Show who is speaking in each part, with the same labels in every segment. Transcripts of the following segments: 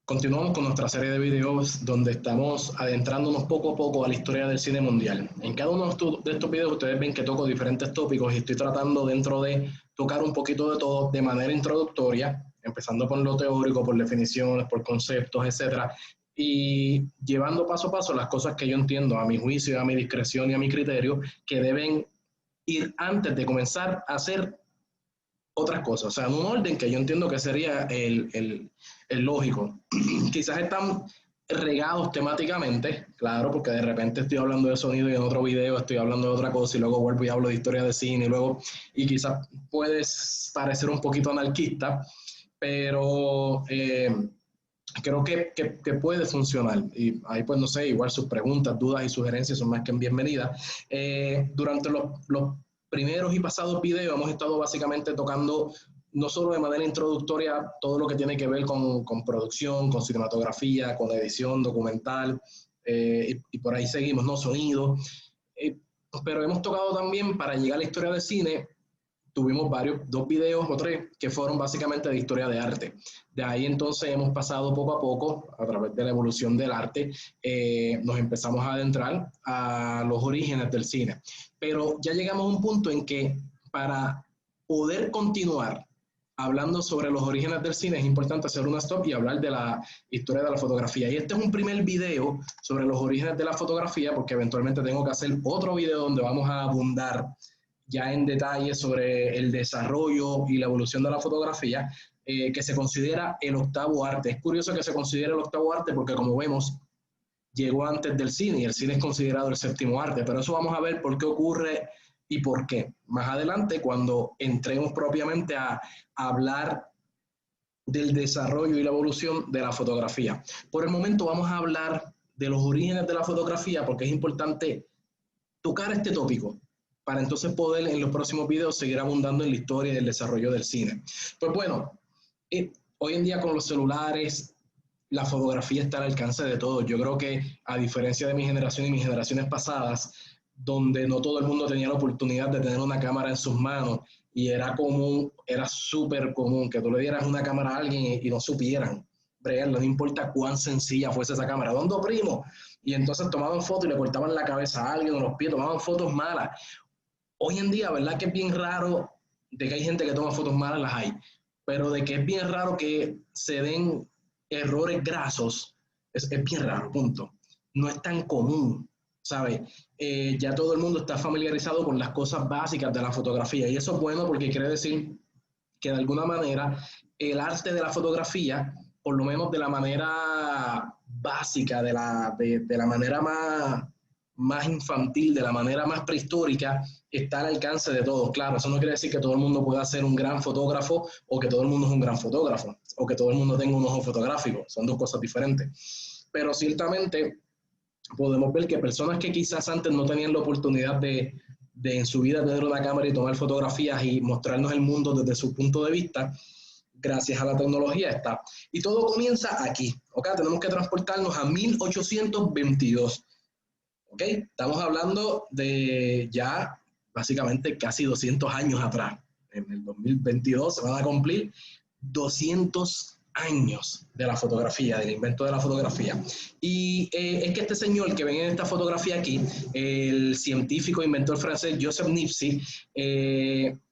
Speaker 1: Continuamos con nuestra serie de videos donde estamos adentrándonos poco a poco a la historia del cine mundial. En cada uno de estos videos ustedes ven que toco diferentes tópicos y estoy tratando dentro de tocar un poquito de todo de manera introductoria, empezando por lo teórico, por definiciones, por conceptos, etcétera, y llevando paso a paso las cosas que yo entiendo a mi juicio, a mi discreción y a mi criterio que deben ir antes de comenzar a hacer otras cosas, o sea, en un orden que yo entiendo que sería el lógico. Quizás están regados temáticamente, claro, porque de repente estoy hablando de sonido y en otro video estoy hablando de otra cosa y luego vuelvo y hablo de historia de cine y luego, y quizás puedes parecer un poquito anarquista, pero creo que puede funcionar. Y ahí pues no sé, igual sus preguntas, dudas y sugerencias son más que bienvenidas. Durante los primeros y pasados videos hemos estado básicamente tocando no solo de manera introductoria todo lo que tiene que ver con producción, con cinematografía, con edición documental, y por ahí seguimos, ¿no? Sonido. Eh, pero hemos tocado también, para llegar a la historia del cine, tuvimos dos videos o tres que fueron básicamente de historia de arte. De ahí entonces hemos pasado poco a poco, a través de la evolución del arte, nos empezamos a adentrar a los orígenes del cine. Pero ya llegamos a un punto en que para poder continuar hablando sobre los orígenes del cine es importante hacer una stop y hablar de la historia de la fotografía. Y este es un primer video sobre los orígenes de la fotografía, porque eventualmente tengo que hacer otro video donde vamos a abundar ya en detalle sobre el desarrollo y la evolución de la fotografía, que se considera el octavo arte. Es curioso que se considere el octavo arte porque, como vemos, llegó antes del cine y el cine es considerado el séptimo arte, pero eso vamos a ver por qué ocurre y por qué más adelante, cuando entremos propiamente a hablar del desarrollo y la evolución de la fotografía. Por el momento vamos a hablar de los orígenes de la fotografía porque es importante tocar este tópico para entonces poder en los próximos videos seguir abundando en la historia y el desarrollo del cine. Pues bueno, hoy en día con los celulares, la fotografía está al alcance de todos. Yo creo que a diferencia de mi generación y mis generaciones pasadas, donde no todo el mundo tenía la oportunidad de tener una cámara en sus manos y era común, era súper común que tú le dieras una cámara a alguien y no supieran bregarla, no importa cuán sencilla fuese esa cámara. ¿Dónde, primo? Y entonces tomaban fotos y le cortaban la cabeza a alguien o los pies, tomaban fotos malas. Hoy en día, ¿verdad? Que es bien raro de que hay gente que toma fotos malas, las hay, pero de que es bien raro que se den errores grasos, es bien raro, punto. No es tan común, ¿sabes? Ya todo el mundo está familiarizado con las cosas básicas de la fotografía y eso es bueno porque quiere decir que de alguna manera el arte de la fotografía, por lo menos de la manera básica, de la manera más infantil, de la manera más prehistórica, está al alcance de todos. Claro, eso no quiere decir que todo el mundo pueda ser un gran fotógrafo o que todo el mundo es un gran fotógrafo o que todo el mundo tenga un ojo fotográfico. Son dos cosas diferentes. Pero ciertamente podemos ver que personas que quizás antes no tenían la oportunidad de en su vida tener una cámara y tomar fotografías y mostrarnos el mundo desde su punto de vista, gracias a la tecnología está. Y todo comienza aquí, ¿ok? Tenemos que transportarnos a 1822. ¿Ok? Estamos hablando de ya básicamente casi 200 años atrás. En el 2022 se van a cumplir 200 años de la fotografía, del invento de la fotografía. Y es que este señor que ven en esta fotografía aquí, el científico inventor francés Joseph Nipsey,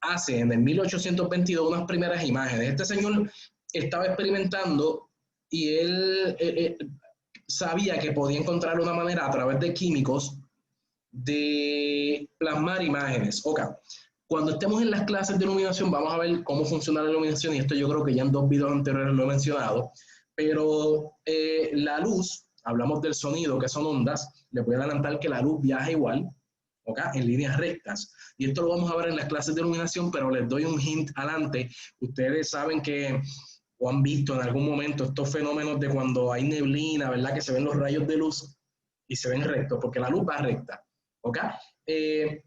Speaker 1: hace en el 1822 unas primeras imágenes. Este señor estaba experimentando y él sabía que podía encontrar una manera a través de químicos de plasmar imágenes. Ok, cuando estemos en las clases de iluminación vamos a ver cómo funciona la iluminación y esto yo creo que ya en dos videos anteriores lo he mencionado, pero la luz, hablamos del sonido que son ondas, le voy a adelantar que la luz viaja igual, ¿ok? En líneas rectas. Y esto lo vamos a ver en las clases de iluminación, pero les doy un hint adelante. Ustedes saben que o han visto en algún momento estos fenómenos de cuando hay neblina, ¿verdad? Que se ven los rayos de luz y se ven rectos, porque la luz va recta, ¿ok?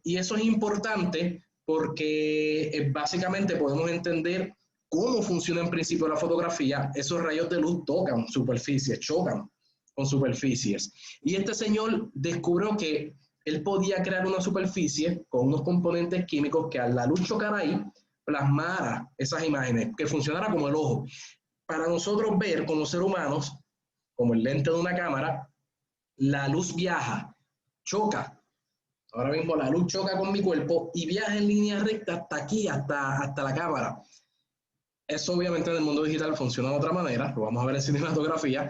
Speaker 1: Y eso es importante porque básicamente podemos entender cómo funciona en principio la fotografía. Esos rayos de luz tocan superficies, chocan con superficies. Y este señor descubrió que él podía crear una superficie con unos componentes químicos que a la luz chocar ahí, plasmara esas imágenes, que funcionara como el ojo. para nosotros ver como seres humanos, como el lente de una cámara, la luz viaja, choca. Ahora mismo la luz choca con mi cuerpo y viaja en línea recta hasta aquí, hasta la cámara. Eso obviamente en el mundo digital funciona de otra manera, lo vamos a ver en cinematografía,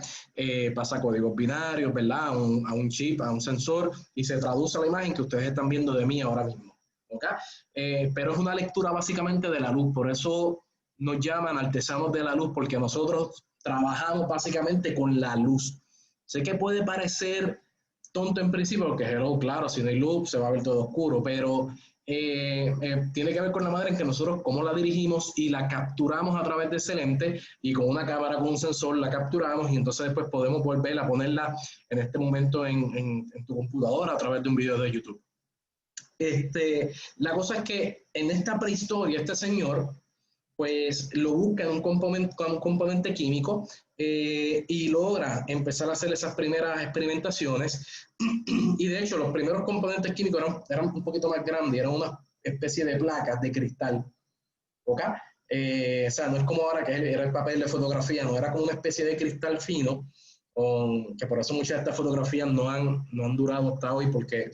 Speaker 1: pasa códigos binarios, ¿verdad? A un chip, a un sensor, y se traduce a la imagen que ustedes están viendo de mí ahora mismo. ¿Okay? Pero es una lectura básicamente de la luz, por eso nos llaman artesanos de la luz, porque nosotros trabajamos básicamente con la luz. Sé que puede parecer tonto en principio, porque hello, claro, si no hay luz se va a ver todo oscuro, pero tiene que ver con la manera en que nosotros cómo la dirigimos y la capturamos a través de ese lente, y con una cámara, con un sensor la capturamos, y entonces después podemos volver a ponerla en este momento en tu computadora a través de un video de YouTube. La cosa es que en esta prehistoria este señor pues lo busca en un componente químico, y logra empezar a hacer esas primeras experimentaciones. Y de hecho los primeros componentes químicos eran un poquito más grandes, eran una especie de placas de cristal. ¿Okay? O sea, no es como ahora que era el papel de fotografía, no, era como una especie de cristal fino, que por eso muchas de estas fotografías no han durado hasta hoy, porque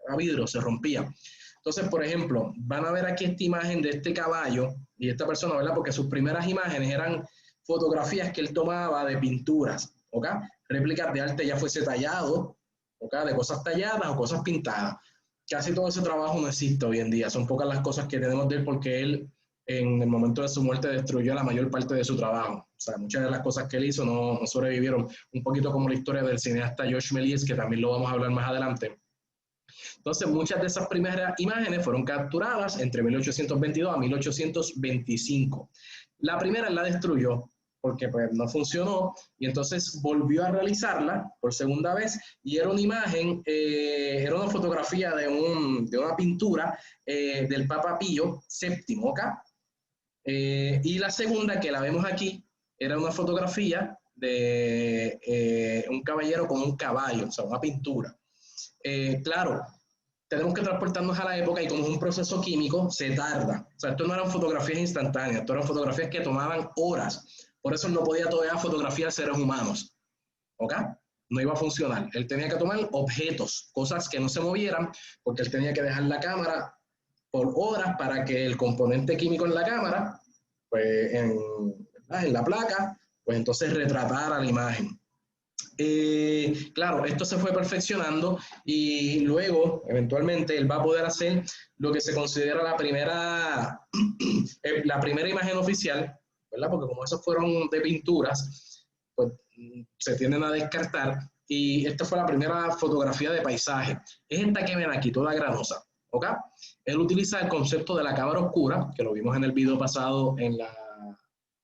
Speaker 1: a vidrio se rompía. Entonces, por ejemplo, van a ver aquí esta imagen de este caballo y esta persona, ¿verdad? Porque sus primeras imágenes eran fotografías que él tomaba de pinturas, ¿ok? Réplicas de arte, ya fuese tallado, ¿ok? De cosas talladas o cosas pintadas. Casi todo ese trabajo no existe hoy en día. Son pocas las cosas que tenemos de él, porque él, en el momento de su muerte, destruyó la mayor parte de su trabajo. O sea, muchas de las cosas que él hizo no sobrevivieron. Un poquito como la historia del cineasta Georges Méliès, que también lo vamos a hablar más adelante. Entonces, muchas de esas primeras imágenes fueron capturadas entre 1822 a 1825. La primera él la destruyó porque pues, no funcionó, y entonces volvió a realizarla por segunda vez, y era una imagen, era una fotografía de una pintura del Papa Pío VII, ¿ok? Y la segunda, que la vemos aquí, era una fotografía de un caballero con un caballo, o sea, una pintura. Claro, tenemos que transportarnos a la época, y como es un proceso químico, se tarda. O sea, esto no eran fotografías instantáneas, esto eran fotografías que tomaban horas. Por eso no podía todavía fotografiar seres humanos. ¿Ok? No iba a funcionar. Él tenía que tomar objetos, cosas que no se movieran, porque él tenía que dejar la cámara por horas para que el componente químico en la cámara, pues en la placa, pues entonces retratara la imagen. Claro, esto se fue perfeccionando, y luego, eventualmente, él va a poder hacer lo que se considera la primera imagen oficial, ¿verdad? Porque como esos fueron de pinturas, pues se tienden a descartar, y esta fue la primera fotografía de paisaje. Es esta que ven aquí, toda granosa, ¿ok? Él utiliza el concepto de la cámara oscura, que lo vimos en el video pasado, en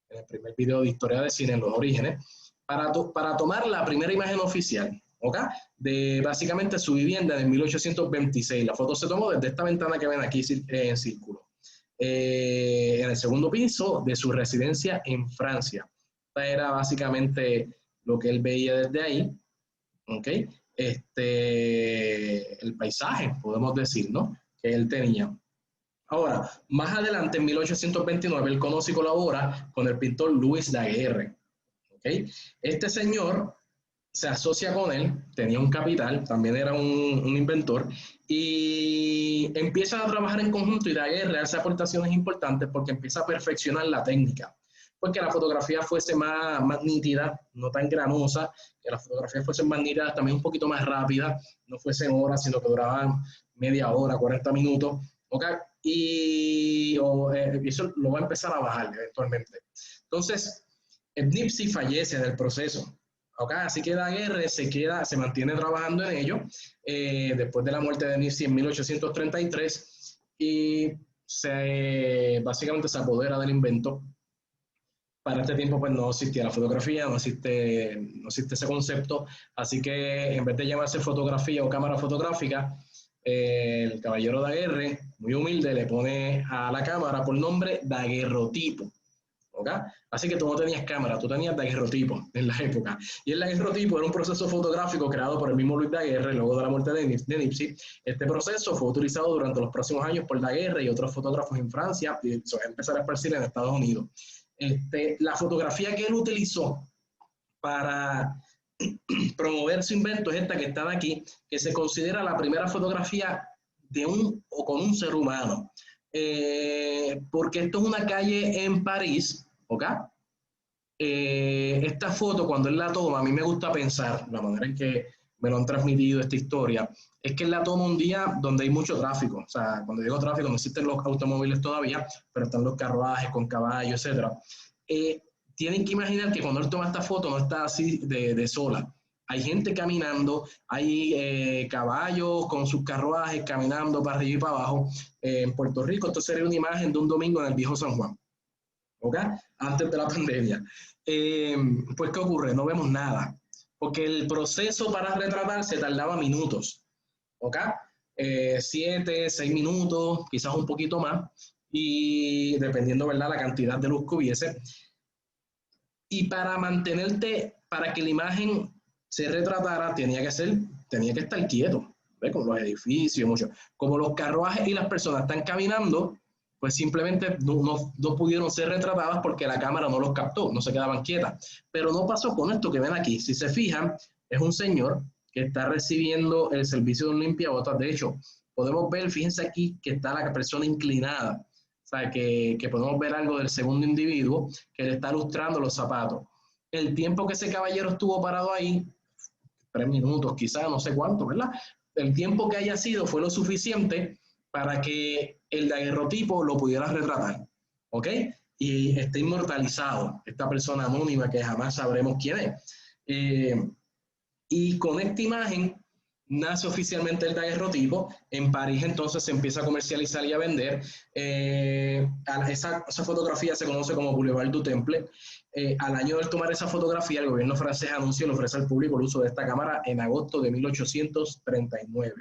Speaker 1: el primer video de historia de cine, en los orígenes, para tomar la primera imagen oficial, ¿ok? De básicamente su vivienda en 1826. La foto se tomó desde esta ventana que ven aquí en círculo, en el segundo piso de su residencia en Francia. Esta era básicamente lo que él veía desde ahí, ¿ok? El paisaje, podemos decir, ¿no? Que él tenía. Ahora, más adelante, en 1829, él conoce y colabora con el pintor Louis Daguerre. ¿Okay? Este señor se asocia con él, tenía un capital, también era un inventor, y empiezan a trabajar en conjunto, y Daguerre hace aportaciones importantes porque empieza a perfeccionar la técnica, porque la fotografía fuese más nítida, no tan granosa, que las fotografías fuesen más nítidas, también un poquito más rápidas, no fuesen horas, sino que duraban media hora, 40 minutos, ¿okay? Y eso lo va a empezar a bajar eventualmente. Entonces, Nipsey fallece en el proceso. Okay, así que Daguerre se mantiene trabajando en ello después de la muerte de Nipsey en 1833, y básicamente se apodera del invento. Para este tiempo pues no existía la fotografía, no existe ese concepto, así que en vez de llamarse fotografía o cámara fotográfica, el caballero Daguerre, muy humilde, le pone a la cámara por nombre daguerrotipo. ¿Okay? Así que tú no tenías cámara, tú tenías daguerrotipo en la época. Y el daguerrotipo era un proceso fotográfico creado por el mismo Louis Daguerre luego de la muerte de Nipsey. Este proceso fue utilizado durante los próximos años por Daguerre y otros fotógrafos en Francia, y se va a empezar a esparcir en Estados Unidos. La fotografía que él utilizó para promover su invento es esta que está de aquí, que se considera la primera fotografía de con un ser humano. Porque esto es una calle en París, ¿ok? Esta foto, cuando él la toma, a mí me gusta pensar, la manera en que me lo han transmitido esta historia, es que él la toma un día donde hay mucho tráfico. O sea, cuando digo tráfico, no existen los automóviles todavía, pero están los carruajes con caballos, etc. Tienen que imaginar que cuando él toma esta foto no está así de sola. Hay gente caminando, hay caballos con sus carruajes caminando para arriba y para abajo. En Puerto Rico, esto sería una imagen de un domingo en el viejo San Juan. ¿Ok? Antes de la pandemia. Pues, ¿qué ocurre? No vemos nada, porque el proceso para retratarse tardaba minutos, ¿ok? 7, 6 minutos, quizás un poquito más, y dependiendo, ¿verdad?, la cantidad de luz que hubiese. Y para mantenerte, para que la imagen se retratara, tenía que estar quieto, ¿ves? Como los edificios, mucho. Como los carruajes y las personas están caminando, pues simplemente no pudieron ser retratadas porque la cámara no los captó, no se quedaban quietas. Pero no pasó con esto que ven aquí. Si se fijan, es un señor que está recibiendo el servicio de un limpiabotas. De hecho, podemos ver, fíjense aquí, que está la persona inclinada. O sea, que podemos ver algo del segundo individuo que le está lustrando los zapatos. El tiempo que ese caballero estuvo parado ahí, 3 minutos quizás, no sé cuánto, ¿verdad? El tiempo que haya sido fue lo suficiente para que el daguerrotipo lo pudiera retratar, ¿ok? Y está inmortalizado, esta persona anónima que jamás sabremos quién es. Y con esta imagen nace oficialmente el daguerrotipo. En París entonces se empieza a comercializar y a vender. Esa fotografía se conoce como Boulevard du Temple. Al año de tomar esa fotografía, el gobierno francés anuncia y le ofrece al público el uso de esta cámara en agosto de 1839.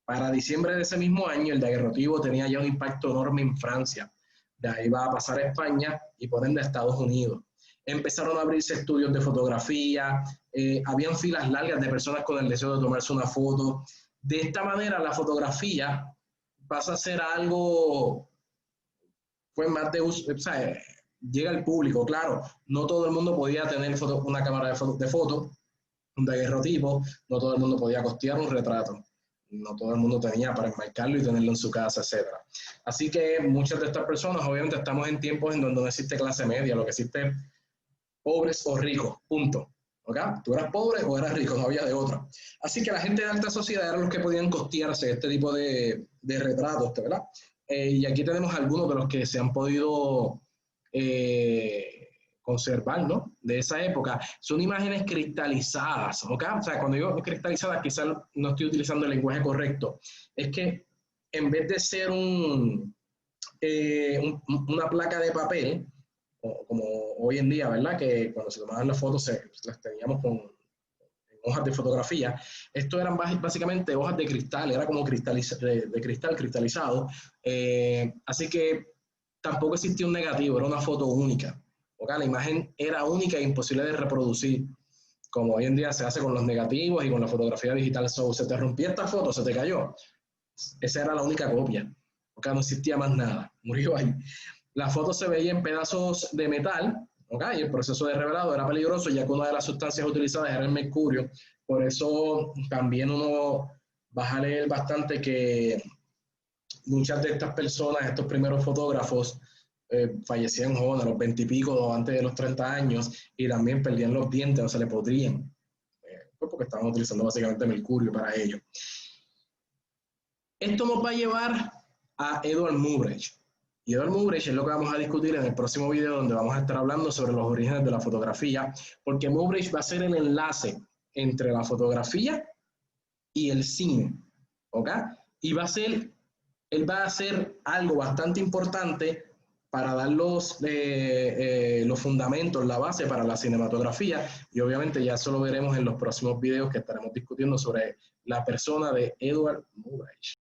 Speaker 1: Para diciembre de ese mismo año, el daguerrotipo tenía ya un impacto enorme en Francia. De ahí va a pasar a España y por ende a Estados Unidos. Empezaron a abrirse estudios de fotografía, habían filas largas de personas con el deseo de tomarse una foto. De esta manera, la fotografía pasa a ser algo, fue más de uso, o sea, llega al público, claro, no todo el mundo podía tener una cámara de foto, un daguerrotipo, no todo el mundo podía costear un retrato, no todo el mundo tenía para enmarcarlo y tenerlo en su casa, etc. Así que muchas de estas personas, obviamente, estamos en tiempos en donde no existe clase media, lo que existe pobres o ricos, punto. ¿Okay? Tú eras pobre o eras rico, no había de otra. Así que la gente de alta sociedad eran los que podían costearse este tipo de retratos, ¿verdad? Y aquí tenemos algunos de los que se han podido conservar, ¿no? De esa época. Son imágenes cristalizadas, ¿ok? O sea, cuando digo cristalizadas, quizás no estoy utilizando el lenguaje correcto. Es que en vez de ser una placa de papel, como hoy en día, ¿verdad? Que cuando se tomaban las fotos las teníamos con hojas de fotografía. Esto eran básicamente hojas de cristal, era como de cristal cristalizado. Así que tampoco existía un negativo, era una foto única. ¿Okay? La imagen era única e imposible de reproducir, como hoy en día se hace con los negativos y con la fotografía digital. So, se te rompió esta foto, se te cayó. Esa era la única copia. ¿Okay? No existía más nada, murió ahí. La foto se veía en pedazos de metal, ¿okay? Y el proceso de revelado era peligroso, ya que una de las sustancias utilizadas era el mercurio. Por eso también uno va a leer bastante que muchas de estas personas, estos primeros fotógrafos, fallecían jóvenes, a los 20 y pico, o antes de los 30 años, y también perdían los dientes, o se le podrían, porque estaban utilizando básicamente mercurio para ello. Esto nos va a llevar a Edward Muybridge. Y Edward Muybridge es lo que vamos a discutir en el próximo video, donde vamos a estar hablando sobre los orígenes de la fotografía, porque Muybridge va a ser el enlace entre la fotografía y el cine, ¿ok? Y él va a hacer algo bastante importante para dar los fundamentos, la base para la cinematografía, y obviamente ya eso lo veremos en los próximos videos que estaremos discutiendo sobre la persona de Edward Muybridge.